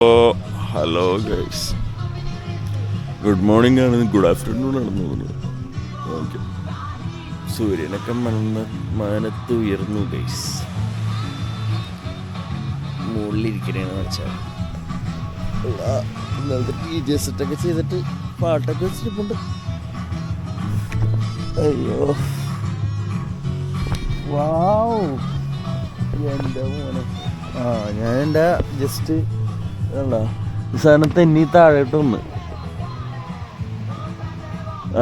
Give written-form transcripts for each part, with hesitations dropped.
Hello guys, good morning ആണ്, good afternoon ആണെന്ന് തോന്നുന്നത്. ഓക്കെ, സൂര്യനൊക്കെ മാനത്ത് ഉയർന്നു ഗൈസ്. മുകളിലിരിക്കണേന്ന് വെച്ചാൽ ഇന്നലത്തെ DJ സെറ്റൊക്കെ ചെയ്തിട്ട് പാട്ടൊക്കെ വെച്ചിട്ടുണ്ട്. അയ്യോ വാവ്, എൻ്റെ മോനെ. ഞാൻ എൻ്റെ ജസ്റ്റ് ഈ സാധനം തെന്നി താഴോട്ട് വന്ന്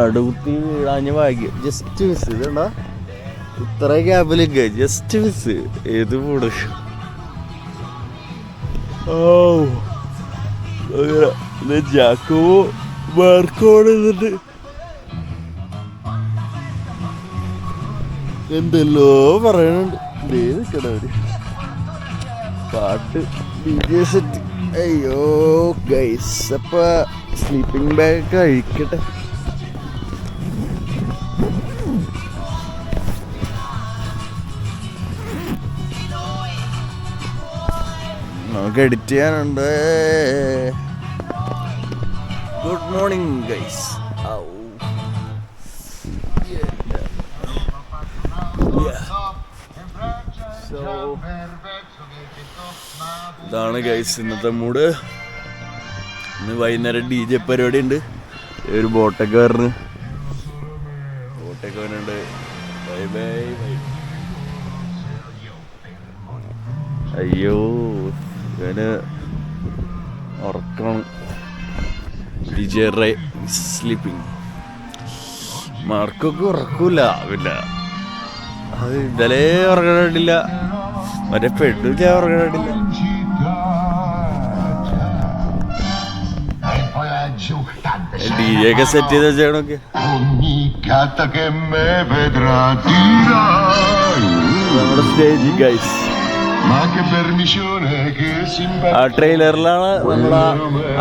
അടുത്തി വീഴാഞ്ഞ ഭാഗ്യം. Just miss. ഇതണ്ട ഇത്ര ക്യാബിലൊക്കെ ജസ്റ്റ് മിസ്. ഏത് കൂടെ ജാക്കോ മാർക്കോട് എന്നിട്ട് എന്തെല്ലോ പറയണുണ്ട്. നിൽക്കണവര് പാട്ട് DJ സെറ്റ്. അയ്യോ ഗൈസ്, അപ്പൊ സ്ലീപ്പിംഗ് ബാഗ് കഴിക്കട്ടെ. നമുക്ക് എഡിറ്റ് ചെയ്യാനുണ്ട്. Good morning guys. ഇതാണ് ഗൈസ് ഇന്നത്തെ മൂഡ്. ഇന്ന് വൈകുന്നേരം DJ പരിപാടി ഉണ്ട്. ഒരു ബോട്ടൊക്കെ വരുന്നുണ്ട്. Bye bye bye. അയ്യോ ഇവന് ഉറക്കണം. DJ റൈ സ്ലീപ്പിംഗ്. മാർക്കൊക്കെ ഉറക്കൂല. പിന്നെ അത് ഇന്നലെ ഉറങ്ങാനില്ല, മറ്റേ പെണ്ണില്ല ഉറങ്ങാനില്ല. DJ ഒക്കെ സെറ്റ് ചെയ്ത് വെച്ചേക്കണൊക്കെ. നമ്മുടെ സ്റ്റേജ് ഗൈസ്. ആ ട്രെയിലറിലാണ് നമ്മുടെ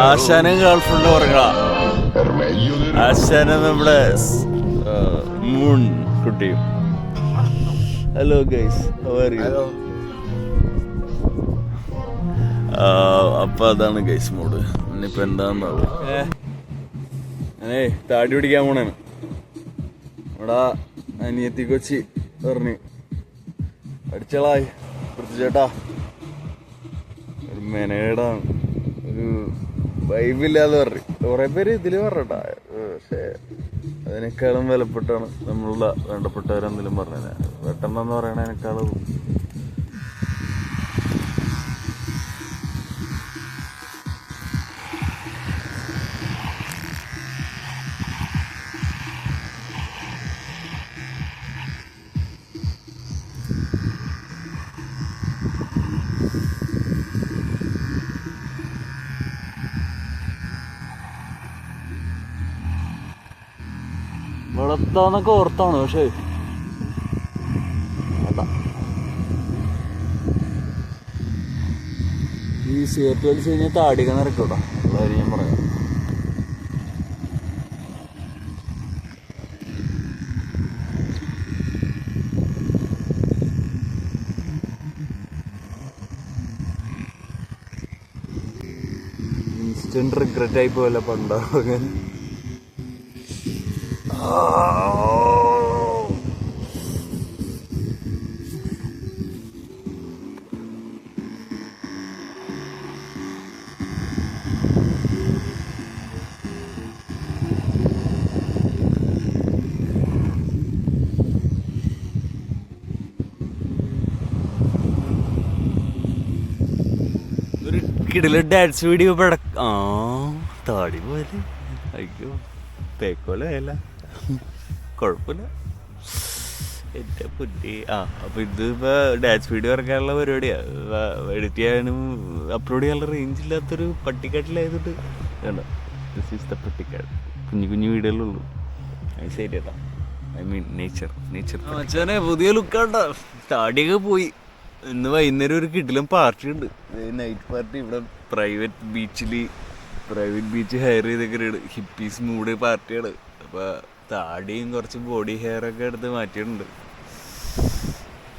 ആശാനും ഗേൾഫ്രണ്ട് ഉറങ്ങുക. ആശാനും നമ്മുടെ മൂൺ കുട്ടിയും. ഹലോ ഗൈസ്, അപ്പൊ അതാണ് ഗൈസ് മൂഡ്. ഇനിയിപ്പോ എന്താന്നാവും. താടി പിടിക്കാൻ പോണേന് ഇവിടെ അനിയത്തി കൊച്ചി പറഞ്ഞു അടിച്ചളായി ചേട്ടാ. ഒരു മെനേടാണ്, ഒരു വൈബില്ലാന്ന് പറഞ്ഞു. കുറെ പേര് ഇതില് പറഞ്ഞട്ടാ. പക്ഷെ അതിനേക്കാളും വിലപ്പെട്ടാണ് നമ്മളുള്ള വേണ്ടപ്പെട്ടവരെന്തെങ്കിലും പറഞ്ഞത്. വെട്ടണമെന്ന് പറയണതിനേക്കാളും വെളുത്താന്നൊക്കെ ഓർത്താണ്. പക്ഷേ ഈ സിഗരറ്റ് വലിച്ച് കഴിഞ്ഞാൽ താടിയൊക്കെ നിറക്കൂട്ടോ. ഉള്ള കാര്യം ഞാൻ പറയാം. ഇൻസ്റ്റന്റ് റിഗ്രറ്റ് ആയി പോയല്ലോ പണ്ടാകാൻ. ഒരു കിടില ഡാൻസ് വീഡിയോ താടി പോലെ. അയ്യോ തേക്കോല അല്ല, കുഴപ്പമില്ല എൻ്റെ പുറ്റി. അപ്പോൾ ഇതിപ്പോൾ ഡാൻസ് വീഡിയോ ഇറക്കാനുള്ള പരിപാടിയാണ്. എഡിറ്റ് ചെയ്യാനും അപ്ലോഡ് ചെയ്യാനുള്ള റേഞ്ച് ഇല്ലാത്തൊരു പട്ടിക്കാട്ടിലായതുകൊണ്ട് വേണ്ട. This is the Pattikkad. കുഞ്ഞു കുഞ്ഞു വീഡിയോയിലുള്ളൂ. അത് ശരി കേട്ടോ. ഐ മീൻ നേച്ചർ മച്ചാനെ പുതിയ ലുക്കാണ്ട. താടിയൊക്കെ പോയി. ഇന്ന് വൈകുന്നേരം ഒരു കിടിലം പാർട്ടി ഉണ്ട്, നൈറ്റ് പാർട്ടി. ഇവിടെ പ്രൈവറ്റ് ബീച്ച് ഹയർ ചെയ്തൊക്കെ ഹിപ്പീസ് മൂഡ് പാർട്ടിയാണ്. അപ്പോൾ താടിയും കുറച്ച് ബോഡി ഹെയറൊക്കെ എടുത്ത് മാറ്റിയിട്ടുണ്ട്.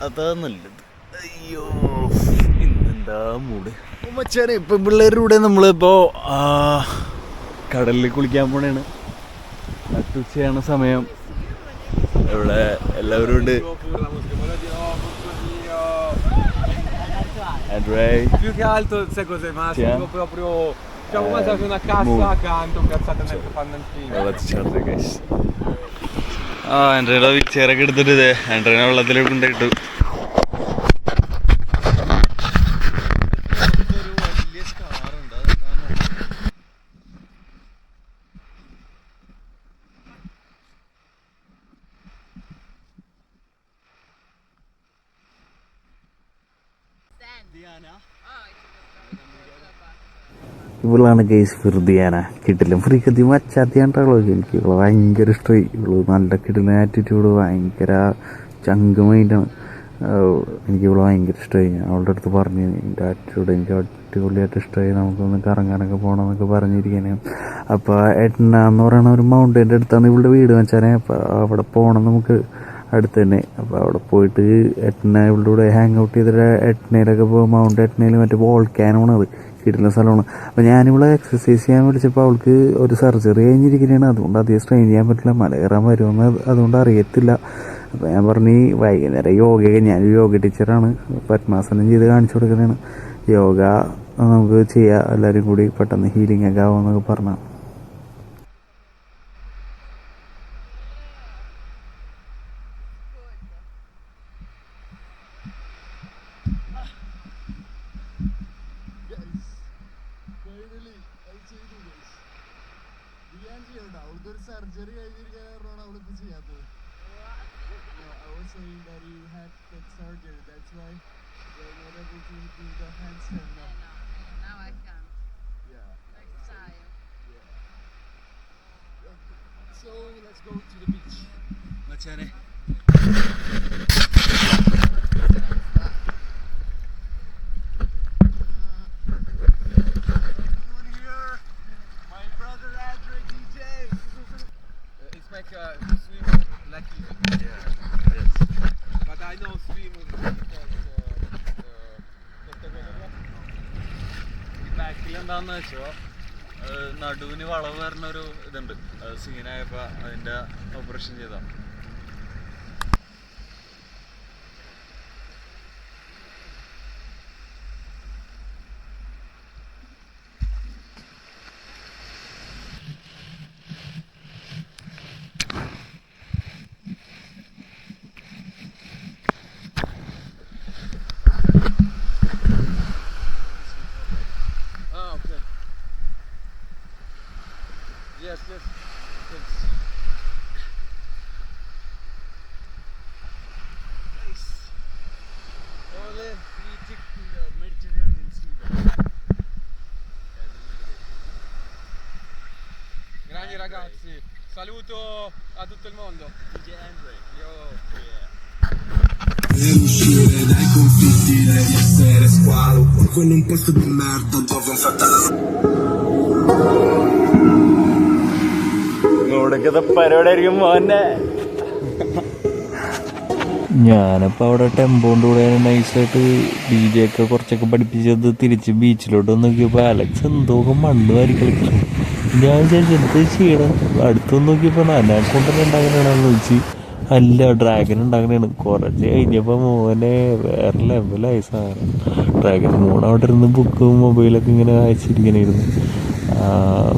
അതാ നല്ലത്. അയ്യോ ഇന്നെന്താ എന്താ മൂട് മച്ചാനെ. ഇപ്പം പിള്ളേരുടെ കൂടെ നമ്മളിപ്പോൾ കടലിൽ കുളിക്കാൻ പോണേണ്. നട്ടുച്ചയാണ് സമയം. ഇവിടെ എല്ലാവരും ഉണ്ട്. Più che altro sai cos'è, ma sono proprio siamo mangiati una cassa accanto, cazzate nel pannantino. വെള്ളത്തിച്ചാട്ട ഗൈസ്. ആൻഡ്രയുടെ വിച്ചേരൊക്കെ എടുത്തിട്ട് ഇതേ ആൻഡ്രനെ വെള്ളത്തിലേക്ക് കൊണ്ടിട്ടു. ഇവളാണ് ഗൈസ് ഫിർദിയാന. കിട്ടിലും ഫ്രീ കത്തി മച്ചാത്തിയാണ്ടോ. എനിക്ക് ഇവളെ ഭയങ്കര ഇഷ്ടമായി. ഇവള് നല്ല കിട്ടില്ല ആറ്റിറ്റ്യൂഡ്, ഭയങ്കര ചങ്ക് മൈൻഡാണ്. എനിക്ക് ഇവളെ ഭയങ്കര ഇഷ്ടമായി. ഞാൻ അവളുടെ അടുത്ത് പറഞ്ഞു എൻ്റെ ആറ്റിറ്റ്യൂഡ് എനിക്ക് അടിപൊളിയായിട്ട് ഇഷ്ടമായി, നമുക്കൊന്ന് കറങ്ങാനൊക്കെ പോകണമെന്നൊക്കെ പറഞ്ഞിരിക്കാന്. അപ്പോൾ എട്നാന്ന് പറയുന്ന ഒരു മൗണ്ടൻ്റെ അടുത്താണ് ഇവളുടെ വീട് വെച്ചാൽ. അപ്പോൾ അവിടെ പോകണം നമുക്ക് അടുത്ത് തന്നെ. അപ്പോൾ അവിടെ പോയിട്ട് എട്ന ഇവളുടെ കൂടെ ഹാങ് ഔട്ട് ചെയ്തിട്ട് എട്നയിലൊക്കെ പോകും. മൗണ്ട് എട്നയിൽ മറ്റേ വോൾക്കാനോണ്, അത് കിട്ടുന്ന സ്ഥലമാണ്. അപ്പോൾ ഞാനിവിടെ എക്സസൈസ് ചെയ്യാൻ വിളിച്ചപ്പോൾ അവൾക്ക് ഒരു സർജറി കഴിഞ്ഞിരിക്കുന്നതാണ്. അതുകൊണ്ട് അധികം സ്ട്രെയിൻ ചെയ്യാൻ പറ്റില്ല, മല കയറാൻ വരുമെന്ന് അതുകൊണ്ട് അറിയത്തില്ല. അപ്പോൾ ഞാൻ പറഞ്ഞു വൈകുന്നേരം യോഗയൊക്കെ, ഞാനൊരു യോഗ ടീച്ചറാണ്, പത്മാസനം ചെയ്ത് കാണിച്ചു കൊടുക്കുന്നതാണ്. യോഗ നമുക്ക് ചെയ്യാം, എല്ലാവരും കൂടി പെട്ടെന്ന് ഹീലിംഗ് ഒക്കെ ആവുമെന്നൊക്കെ പറഞ്ഞു. സർജറി കഴിഞ്ഞിരിക്കാനാണ് അവളിത് ചെയ്യാത്തത്. I was saying that you had that surgery, that's why you're not able to do the handstand now. Now I can. Yeah. Like style. Yeah. So let's go to the beach. മച്ചാനെ Like swim like easy. Yeah. Yes. But I know swim ഈ ബാക്കിൽ എന്താണെന്ന് വെച്ചോ, നടുവിന് വളവ് വരുന്നൊരു ഇതുണ്ട്. അത് സീനായപ്പോൾ അതിൻ്റെ ഓപ്പറേഷൻ ചെയ്താ. okay. Yes. Thanks. Nice. Ole, we took the Mediterranean Sea. Grandi ragazzi, saluto a tutto il mondo. DJ Andre. Io Per uscire dai conflitti devi essere squalo. Quello un posto di merda dove un fratello. ഇവിടേക്കത്തെ പരിപാടി ആയിരിക്കും മോനെ. ഞാനപ്പോൾ അവിടെ ടെമ്പോണ്ട് കൂടെ നൈസായിട്ട് D J ഒക്കെ കുറച്ചൊക്കെ പഠിപ്പിച്ചത് തിരിച്ച് ബീച്ചിലോട്ട് നോക്കിയപ്പോൾ അലക്സ് എന്തോക്കെ മണ്ണ് വാരി കളിക്കണം. ഞാൻ വിചാരിച്ചു എന്ത് ചെയ്യണം. അടുത്തൊന്ന് നോക്കിയപ്പോൾ അനാക്കൊണ്ടന്നെ ഉണ്ടാക്കണേണെന്ന് വെച്ച് അല്ല ഡ്രാഗൻ ഉണ്ടാക്കണേണ്. കുറച്ച് കഴിഞ്ഞപ്പോൾ മോനെ വേറെ ലെവലായി സാധനം. ഡ്രാഗൻ മോൺ അവിടെ ഇരുന്ന് ബുക്കും മൊബൈലൊക്കെ ഇങ്ങനെ അയച്ചിരിക്കണായിരുന്നു.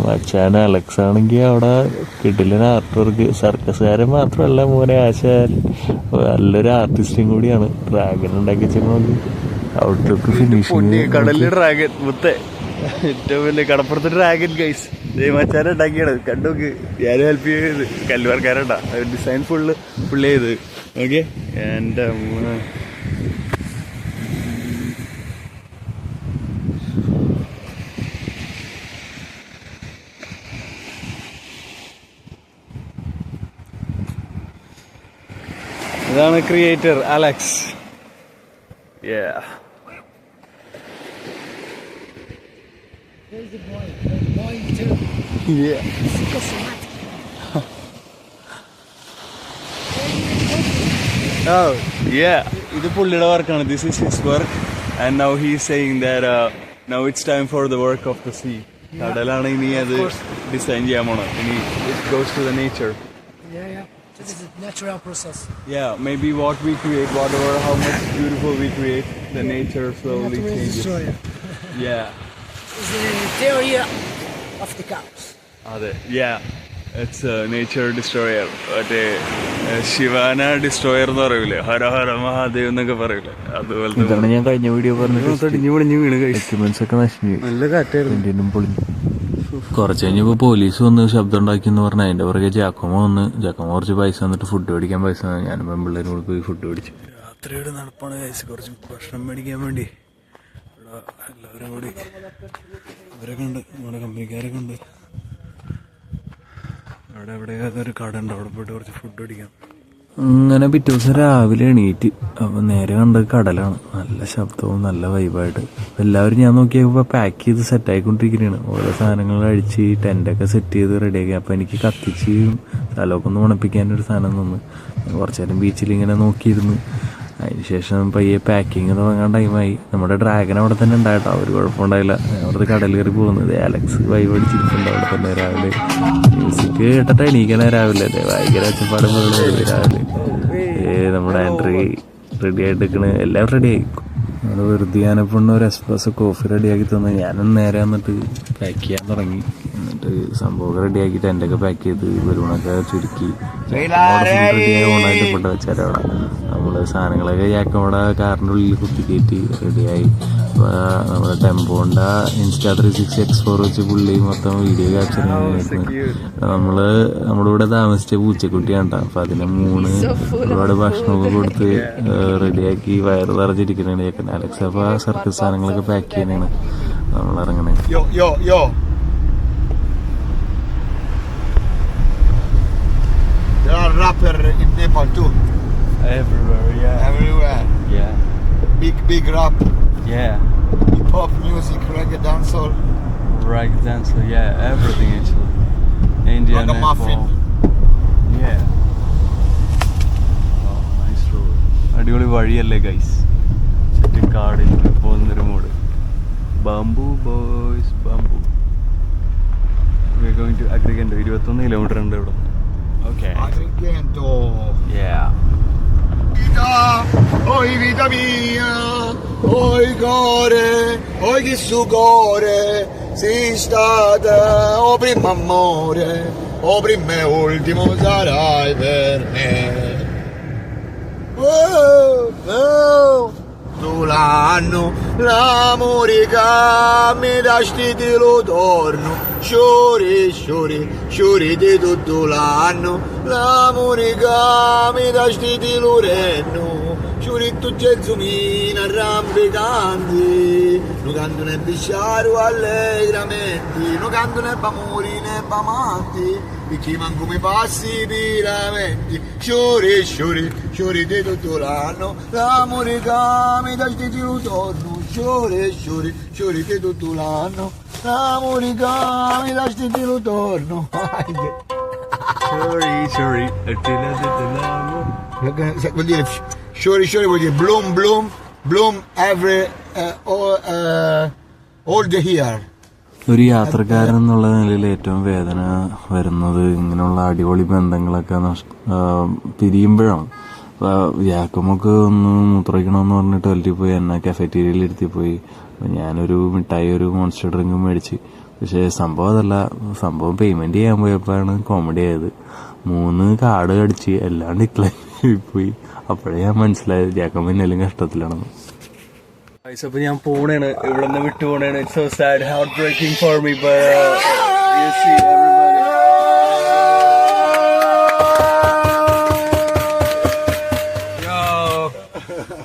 മച്ചാൻ അലക്സ് ആണെങ്കിൽ അവിടെ കിടിലൻ ആർട്ട് വർക്ക്. സർക്കസുകാരൻ മാത്രമല്ല മോനെ, ആശാൻ നല്ലൊരു ആർട്ടിസ്റ്റും കൂടിയാണ്. ഡ്രാഗൻ ഉണ്ടാക്കി വെച്ചോണ്ട് ഔട്ട്ലുക്ക് ഫിനിഷിങ്. കടലിലെ ഡ്രാഗൻ മുത്തേ, ഏറ്റവും വലിയ കടപ്പുറത്ത് ഡ്രാഗൻ ഗൈസ്. മച്ചാൻ ഉണ്ടാക്കിയാണ്, കണ്ടോക്ക്. ഞാനും ഹെൽപ്പ് ചെയ്ത് കല്ലുവർക്കാരണ്ടാ ഡിസൈൻ ഫുള്ള് പുള്ളി ചെയ്ത്. ഓക്കെ എൻ്റെ ഇതാണ് creator Alex. Yeah. There's the boy. There's the boy too. Yeah. Oh, yeah. ഇത് പുള്ളിയുടെ വർക്കാണ്. This is his work. And now he's saying that now it's time for the work of the sea. കടലാണ് ഇനി അത് design ചെയ്യാൻ പോണം. ഇനി it goes to the nature. Yeah. This is a natural process. Yeah, maybe what we create, whatever, how much beautiful we create, the nature slowly Nature is changes. destroyer. Yeah. It's the theory of the chaos. അതെ, yeah. It's a nature destroyer. മറ്റേ Shivana destroyer എന്ന് പറയൂലേ, ഹര ഹര മഹാദേവ് എന്നൊക്കെ പറയൂലേ, അതുപോലത്തെ. ഇതാണ് ഞാൻ കഴിഞ്ഞ വീഡിയോ പറഞ്ഞത്. നല്ല കാറ്റായിരുന്നു. കുറച്ച് കഴിഞ്ഞപ്പോൾ പോലീസ് വന്ന് ശബ്ദം ഉണ്ടാക്കിയെന്ന് പറഞ്ഞാൽ അതിന്റെ പുറകെ ജാക്കോമോ വന്ന് കുറച്ച് പൈസ തന്നിട്ട് ഫുഡ് മേടിക്കാൻ പൈസ തന്നു. ഞാനും പെൺപിള്ളേരും പോയി ഫുഡ് മേടിച്ചു. രാത്രിയുടെ നടപ്പാണ് കഴിച്ച് കുറച്ച് ഭക്ഷണം മേടിക്കാൻ വേണ്ടി ഇവിടെ എല്ലാവരും കൂടി ഇവരൊക്കെ ഉണ്ട്, നമ്മുടെ കമ്പനിക്കാരൊക്കെ ഉണ്ട്. അവിടെ എവിടെയൊരു കട ഉണ്ട്, അവിടെ പോയിട്ട് കുറച്ച് ഫുഡ് മേടിക്കാം. അങ്ങനെ പിറ്റേ ദിവസം രാവിലെ എണീറ്റ് അപ്പം നേരെ കണ്ടത് കടലാണ്. നല്ല ശബ്ദവും നല്ല വൈബായിട്ട് എല്ലാവരും ഞാൻ നോക്കിയപ്പോൾ പാക്ക് ചെയ്ത് സെറ്റായിക്കൊണ്ടിരിക്കുകയാണ്. ഓരോ സാധനങ്ങൾ അഴിച്ച് ടെൻ്റൊക്കെ സെറ്റ് ചെയ്ത് റെഡിയാക്കി. അപ്പോൾ എനിക്ക് കത്തിച്ച് സ്ഥലമൊക്കെ ഒന്ന് മണപ്പിക്കാനൊരു സാധനം തന്നു. ഞാൻ കുറച്ച് നേരം ബീച്ചിൽ ഇങ്ങനെ നോക്കിയിരുന്നു. അതിനുശേഷം പയ്യെ പാക്കിങ് തുടങ്ങാൻ ടൈമായി. നമ്മുടെ ഡ്രാഗൻ അവിടെ തന്നെ ഉണ്ടായിട്ടോ, ഒരു കുഴപ്പമുണ്ടായില്ല. അവിടുത്തെ കടൽ കയറി പോകുന്നത് അലക്സ് വൈബ് അടിച്ചിരിപ്പുണ്ട് അവിടെ തന്നെ. രാവിലെ മ്യൂസിക് കേട്ടിട്ട് എണീക്കണേ രാവിലെ അല്ലേ, ഭയങ്കര ഒച്ചപ്പാട് പോലെ രാവിലെ. നമ്മുടെ ആൻഡ്രി റെഡി ആയിട്ട് നിൽക്കണ്, എല്ലാം റെഡിയായി. അവിടെ വെറുതെ ഞാനിപ്പോൾ ഒരു എക്സ്പ്രസ് കോഫി റെഡിയാക്കി തന്നു. ഞാനും നേരെ വന്നിട്ട് പാക്ക് ചെയ്യാൻ തുടങ്ങി. എന്നിട്ട് സംഭവമൊക്കെ റെഡിയാക്കിയിട്ട് എൻ്റെയൊക്കെ പാക്ക് ചെയ്ത് ബലൂണൊക്കെ ചുരുക്കി റെഡിയായി ഓണായിട്ട് പെട്ട വെച്ചാൽ അവിടെ നമ്മൾ സാധനങ്ങളൊക്കെ അവിടെ കാറിൻ്റെ ഉള്ളിൽ കുത്തി കയറ്റി റെഡിയായി. നമ്മുടെ ടെമ്പോണ്ട ഇൻസ്റ്റാ 360 X4 വെച്ച് പുള്ളി മൊത്തം വീഡിയോ ക്യാപ്ചർ ചെയ്തിരുന്നു. നമ്മുടെ ഇവിടെ താമസിച്ച പൂച്ചക്കുട്ടിയാണ് കേട്ടോ. അപ്പം അതിനെ ഒരുപാട് ഭക്ഷണമൊക്കെ കൊടുത്ത് റെഡിയാക്കി വയറ് നിറച്ചിരിക്കുന്നതാണ് ചേക്കൻ അലക്സ്. അപ്പോൾ ആ സർക്കസ് സാധനങ്ങളൊക്കെ പാക്ക് ചെയ്യാനാണ് നമ്മൾ ഇറങ്ങണേ. There are rappers in Nepal too. Everywhere, yeah. Everywhere. Yeah. Big rap. Yeah. Hip hop music, reggae, dancehall. Right dancer, yeah, everything actually. India, Ragamuffin. Yeah. Oh, nice road. അടിപൊളി വഴിയല്ലേ guys, ചുറ്റിക്കാടിൽ പോകുന്നൊരു mood. Bamboo boys, bamboo. We are going to Agrigento. 21 kilometre ഉണ്ട് ഇവിടെ. Okay. Agrigento. Yeah. Oi vita mia, oi cuore, oi che sudore, sei stata, o primo amore, o primo e ultimo sarai per me. Oh, tu l'anno, l'amore che mi dasti te lo torno, sciori di tutto l'anno, l'amore che mi dasti te lo renno, sciori tu gelsomina rampicanti, non canto né bisciaro allegramenti, non canto né b'amori né b'amanti, perché manco mi passi i piramenti, sciori di tutto l'anno, l'amore che mi dasti te lo torno, sciori di tutto l'anno, l'amore che mi dasti te lo torno. Sorry. Vuol dire sciori vuol dire bloom every all the year. ഒരു യാത്രക്കാരൻ എന്നുള്ള നിലയിൽ ഏറ്റവും വേദന വരുന്നത് ഇങ്ങനെയുള്ള അടിപൊളി ബന്ധങ്ങളൊക്കെ പിരിയുമ്പോഴാണ്. ജാക്കമൊക്കെ ഒന്ന് മൂത്രയ്ക്കണമെന്ന് പറഞ്ഞിട്ട് ടോയ്ലറ്റിൽ പോയി, എന്നെ കഫറ്റീരിയയിൽ ഇരുത്തി പോയി. ഞാനൊരു മിഠായി ഒരു മോൺസ്റ്റർ ഡ്രിങ്കും മേടിച്ച്. പക്ഷേ സംഭവം അതല്ല, സംഭവം പേയ്മെന്റ് ചെയ്യാൻ പോയപ്പോഴാണ് കോമഡി ആയത്. 3 കാർഡ് കടിച്ച് എല്ലാം ഡിക്ലൈൻ പോയി. അപ്പോഴേ ഞാൻ മനസ്സിലായത് ജാക്കമ്മ എന്നാലും കഷ്ടത്തിലാണെന്ന്. അപ്പൊ ഞാൻ പോണേണ്, ഇവിടെ നിന്ന് വിട്ടു പോണേണ്. It's so sad, heartbreaking for me, but you see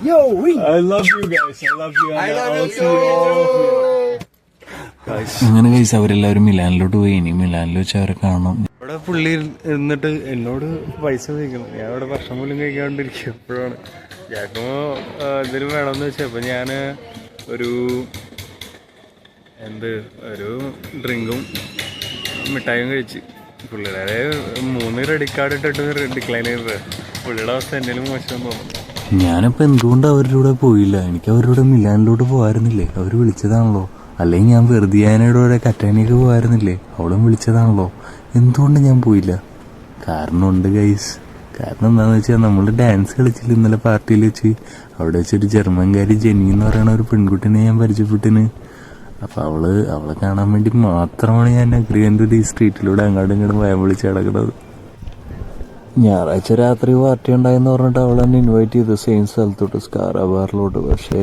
Yo, we. I love you guys. I love you. I love you see all of you. Guys. അങ്ങനെ കഴിച്ച് അവരെല്ലാവരും മിലാനിലോട്ട് പോയി. ഇനി മിലാനിൽ വെച്ച് അവരെ കാണണം. ഇവിടെ പുള്ളി ഇരുന്നിട്ട് എന്നോട് പൈസ ചോദിക്കണം. ഞാൻ ഇവിടെ ഭക്ഷണം പോലും കഴിക്കാണ്ടിരിക്കും. എപ്പോഴാണ് ജാക്കമോ എന്തെങ്കിലും വേണമെന്ന് വെച്ചാൽ അപ്പോൾ ഞാൻ ഒരു ഡ്രിങ്കും മിഠായും കഴിച്ച്. പുള്ളിയുടെ 3 ക്രെഡിറ്റ് കാർഡ് ഇട്ടിട്ട് ഡിക്ലൈൻ ചെയ്തത്. പുള്ളിയുടെ അവസ്ഥ എന്തെങ്കിലും മോശം തോന്നും. ഞാനിപ്പോൾ എന്തുകൊണ്ട് അവരുടെ കൂടെ പോയില്ല? എനിക്ക് അവരുടെ കൂടെ മിലാനിലോട്ട് പോകാറുന്നില്ലേ? അവർ വിളിച്ചതാണല്ലോ. അല്ലെങ്കിൽ ഞാൻ വെറുതിയാനയുടെ കൂടെ കറ്റാനിയൊക്കെ പോകാറുന്നില്ലേ? അവളും വിളിച്ചതാണല്ലോ. എന്തുകൊണ്ട് ഞാൻ പോയില്ല? കാരണമുണ്ട് ഗൈസ്. കാരണം എന്താണെന്ന് വെച്ചാൽ നമ്മൾ ഡാൻസ് കളിച്ചില്ല ഇന്നലെ പാർട്ടിയിൽ വെച്ച്. അവിടെ വെച്ചൊരു ജർമ്മൻകാരി ജെന്നി എന്ന് പറയുന്ന ഒരു പെൺകുട്ടിനെ ഞാൻ പരിചയപ്പെട്ടിന്. അപ്പോൾ അവളെ കാണാൻ വേണ്ടി മാത്രമാണ് ഞാൻ അഗ്രിഗൻ്റെ ഈ സ്ട്രീറ്റിലൂടെ അങ്ങോട്ടും ഇങ്ങോട്ടും ഭയം വിളിച്ച് കിടക്കുന്നത്. ഞായറാഴ്ച രാത്രി പാർട്ടി ഉണ്ടായെന്ന് പറഞ്ഞിട്ട് അവൾ എന്നെ ഇൻവൈറ്റ് ചെയ്തു സെയിം സ്ഥലത്തോട്ട്, സ്കാറ ബാറിലോട്ട്. പക്ഷേ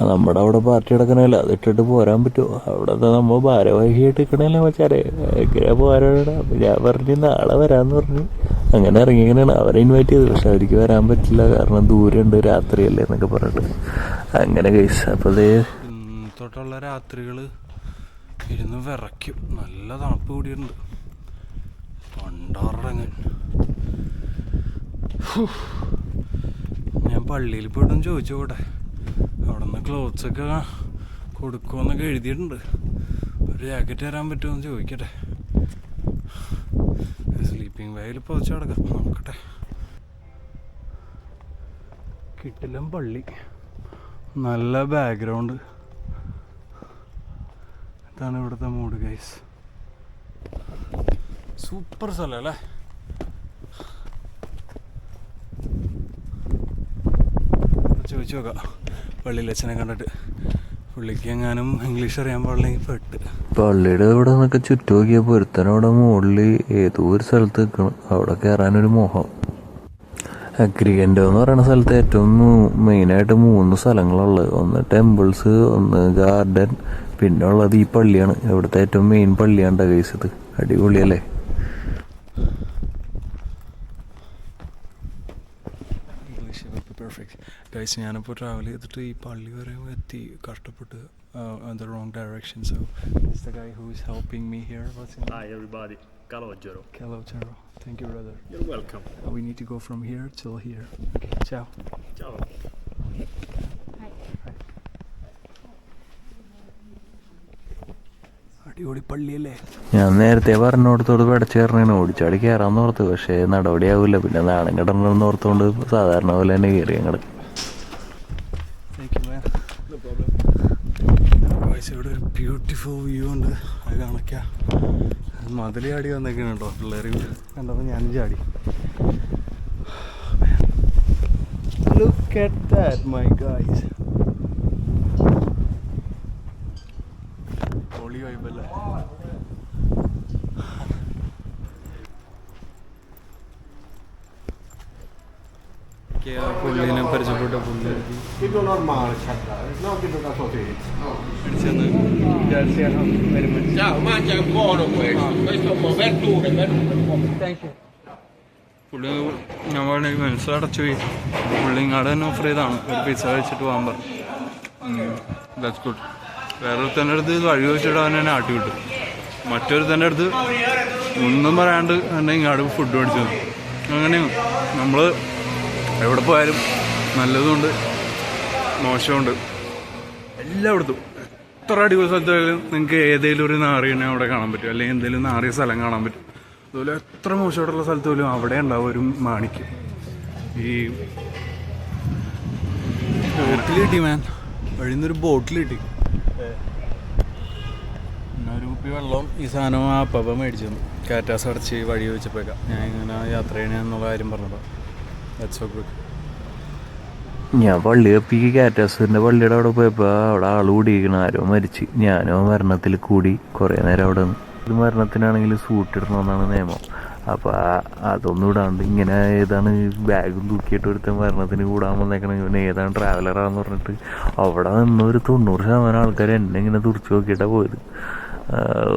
നമ്മുടെ അവിടെ പാർട്ടി നടക്കണമല്ലോ, അതിട്ടിട്ട് പോരാൻ പറ്റുമോ? അവിടെ നമ്മൾ ഭാരവാഹിയായിട്ട് നിൽക്കണമല്ലോ മച്ചാരെ, എങ്ങനെ പോരാടാ? അപ്പം ഞാൻ പറഞ്ഞു നാളെ വരാമെന്ന് പറഞ്ഞു. അങ്ങനെ ഇറങ്ങിങ്ങനെയാണ് അവരെ ഇൻവൈറ്റ് ചെയ്തത്. പക്ഷെ അവർക്ക് വരാൻ പറ്റില്ല, കാരണം ദൂരമുണ്ട്, രാത്രിയല്ലേ എന്നൊക്കെ പറഞ്ഞിട്ട്. അങ്ങനെ കഴിച്ചു. അപ്പോൾ അതേ തൊട്ടുള്ള രാത്രികൾ ഇരുന്ന് വിറയ്ക്കും. നല്ല തണുപ്പ് കൂടിയുണ്ട്. പണ്ടാറടങ്ങൻ. ഞാൻ പള്ളിയിൽ പോയിട്ടൊന്ന് ചോദിച്ചു കൂടെ, അവിടെ നിന്ന് ക്ലോത്ത്സൊക്കെ കൊടുക്കുമെന്നൊക്കെ എഴുതിയിട്ടുണ്ട്. ഒരു ജാക്കറ്റ് തരാൻ പറ്റുമോ ചോദിക്കട്ടെ. സ്ലീപ്പിംഗ് ബാഗിൽ പൊതിച്ച് കിടക്കാം, നോക്കട്ടെ. കിട്ടില്ലം പള്ളി, നല്ല ബാക്ക്ഗ്രൗണ്ട്. ഇതാണ് ഇവിടുത്തെ മൂഡ് ഗൈസ്. സൂപ്പർ സ്ഥലം അല്ലേ? ചോദിച്ചു നോക്കാം പള്ളിയിലച്ഛനെ കണ്ടിട്ട്. പുള്ളിക്ക് എങ്ങാനും ഇംഗ്ലീഷ് അറിയാൻ പാടില്ലെങ്കിൽ പെട്ട്. പള്ളിയുടെ ഇവിടെ നിന്നൊക്കെ ചുറ്റും നോക്കിയപ്പോൾ ഒരുത്തനവിടെ മുകളിൽ ഏതോ ഒരു സ്ഥലത്ത് നിൽക്കണം. അവിടെ കയറാനൊരു മോഹം. അഗ്രിഗൻഡോ എന്ന് പറയുന്ന സ്ഥലത്ത് ഏറ്റവും മെയിനായിട്ട് 3 സ്ഥലങ്ങളുള്ളത്. ഒന്ന് ടെമ്പിൾസ്, ഒന്ന് ഗാർഡൻ, പിന്നെ ഉള്ളത് ഈ പള്ളിയാണ്. ഇവിടുത്തെ ഏറ്റവും മെയിൻ പള്ളിയാണ് ഗൈസ്. ഇത് അടിപൊളിയല്ലേ? Perfect guys. ഞാനിപ്പോൾ ട്രാവൽ ചെയ്തിട്ട് ഈ പള്ളി വരെ എത്തി, കഷ്ടപ്പെട്ട് the wrong direction. So this is the guy who is helping me here. What's your name? Hi everybody, Calogero. Calogero. Thank you, brother. You're welcome. We need to go from here till here. Okay, ciao. Ciao. അടിപൊളി പള്ളിയല്ലേ? ഞാൻ നേരത്തെ പറഞ്ഞോടത്തോട് പിടച്ചേറണേണ് ഓടിച്ചാടി കയറാന്ന് ഓർത്ത്. പക്ഷേ നടപടിയാവില്ല. പിന്നെ നാണം കിടണമെന്ന് ഓർത്തുകൊണ്ട് സാധാരണ പോലെ തന്നെ കയറി അങ്ങോട്ട്. ഇവിടെ ഒരു ബ്യൂട്ടിഫുൾ വ്യൂ ഉണ്ട്, അത് കാണിക്കാം. മതിൽ ചാടി വന്നേക്കാണ് കേട്ടോ പിള്ളേർ കണ്ടപ്പോൾ ഞാനും ചാടി. Look at that, my guys. പൊളി വൈബല്ലേ? പുള്ളിനെ പരിചയപ്പെട്ട പുള്ളി പുള്ളി ഞമ്മടെ മനസ്സടച്ചു പോയി. പുള്ളി ഇങ്ങാട് തന്നെ ഓഫർ ചെയ്താണ് ഒരു പിസ്സ കഴിച്ചിട്ട് പോകാൻ പറഞ്ഞു. That's good. വേറൊരുത്തൻ്റെ അടുത്ത് വഴി വെച്ചിട്ട് അവൻ തന്നെ ആട്ടി വിട്ടു. മറ്റൊരുത്തൻ്റെ അടുത്ത് ഒന്നും പറയാണ്ട് തന്നെ ഇങ്ങാട് ഫുഡ് മേടിച്ചു. അങ്ങനെയാണ് നമ്മൾ എവിടെ പോയാലും നല്ലതുണ്ട് മോശമുണ്ട് എല്ലായിടത്തും. എത്ര അടിപൊളി സ്ഥലത്തായാലും നിങ്ങൾക്ക് ഏതെങ്കിലും ഒരു നാറിനെ അവിടെ കാണാൻ പറ്റും, അല്ലെങ്കിൽ എന്തെങ്കിലും നാറിയ സ്ഥലം കാണാൻ പറ്റും. അതുപോലെ എത്ര മോശമായിട്ടുള്ള സ്ഥലത്ത് പോലും അവിടെ ഉണ്ടാവും ഒരു മാണിക്ക്. ഈ ബോട്ടിൽ കിട്ടി മാൻ, വഴിന്നൊരു ബോട്ടിൽ കിട്ടി. പിന്നെ ഒരു കുപ്പി വെള്ളം ഈ സാധനം ആ അപ്പം മേടിച്ചു തന്നു. കാറ്റാസ് അടച്ച് വഴി വെച്ചപ്പോഴേക്കാം ഞാൻ ഇങ്ങനെ യാത്ര ചെയ്യണമെന്നുള്ള കാര്യം പറഞ്ഞതാണ്. That's so good. ഞാൻ പള്ളി കപ്പിക്ക് കാറ്റാസിൻ്റെ പള്ളിയുടെ അവിടെ പോയപ്പോൾ അവിടെ ആൾ കൂടിയിരിക്കണം, ആരോ മരിച്ച്. ഞാനോ മരണത്തിൽ കൂടി കുറേ നേരം അവിടെ നിന്ന്. ഇത് മരണത്തിനാണെങ്കിൽ സൂട്ട് ഇടണമെന്നാണ് നിയമം. അപ്പോൾ അതൊന്നും ഇടാണ്ട് ഇങ്ങനെ ഏതാണ് ബാഗും തൂക്കിയിട്ട് ഒരുത്തൻ മരണത്തിന് കൂടാൻ വന്നേക്കണെങ്കിൽ ഇവൻ ഏതാണ് ട്രാവലറാന്ന് പറഞ്ഞിട്ട് അവിടെ നിന്നൊരു 90% ആൾക്കാർ എന്നെ ഇങ്ങനെ തുറച്ച് നോക്കിയിട്ടാണ് പോയത്.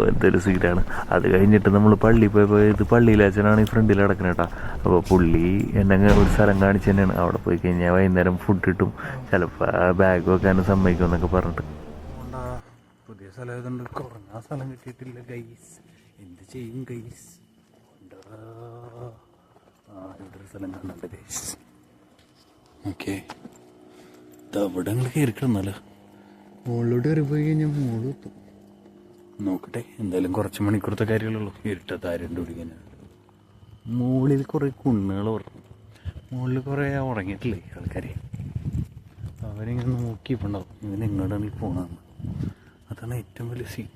എന്തൊരു സീനാണ്. അത് കഴിഞ്ഞിട്ട് നമ്മൾ പള്ളിയിൽ പോയപ്പോൾ ഇത് പള്ളിയിലച്ഛനാണ് ഈ ഫ്രണ്ടിൽ കിടക്കുന്നത് കേട്ടോ. അപ്പോൾ പുള്ളി എന്നെ ഒരു സ്ഥലം കാണിച്ച് തന്നെയാണ്. അവിടെ പോയി കഴിഞ്ഞാൽ വൈകുന്നേരം ഫുഡ് കിട്ടും, ചിലപ്പോൾ ബാഗ് വെക്കാനും സമ്മതിക്കും എന്നൊക്കെ പറഞ്ഞിട്ട്. പുതിയ സ്ഥലം ഏതുണ്ട്, കുറഞ്ഞ സ്ഥലം കിട്ടിയിട്ടില്ല ഗൈസ്. എന്ത് ചെയ്യും ഗൈസ്? ഇവിടെ ഒരു സ്ഥലം കാണുന്നുണ്ട് ഗൈസ്. ഓക്കെ, അവിടെ നിങ്ങൾ കയറിക്കിടന്നല്ലോ. മുകളിലോട്ട് കയറി പോയി കഴിഞ്ഞാൽ മുകളിൽ എത്തും. നോക്കട്ടെ, എന്തായാലും കുറച്ച് മണിക്കൂറത്തെ കാര്യങ്ങളുള്ളൂ. ഇരുട്ടത്ത് ആരും പിടിക്കാനാണ്. മുകളിൽ കുറേ കുന്നുകൾ പറഞ്ഞു. മുകളിൽ കുറേ ഉറങ്ങിയിട്ടില്ലേ ആൾക്കാർ, അവരിങ്ങനെ നോക്കിയിട്ടുണ്ടാവും ഇവൻ എങ്ങോട്ടാണ് ഈ പോകണമെന്ന്. അതാണ് ഏറ്റവും വലിയ സീൻ.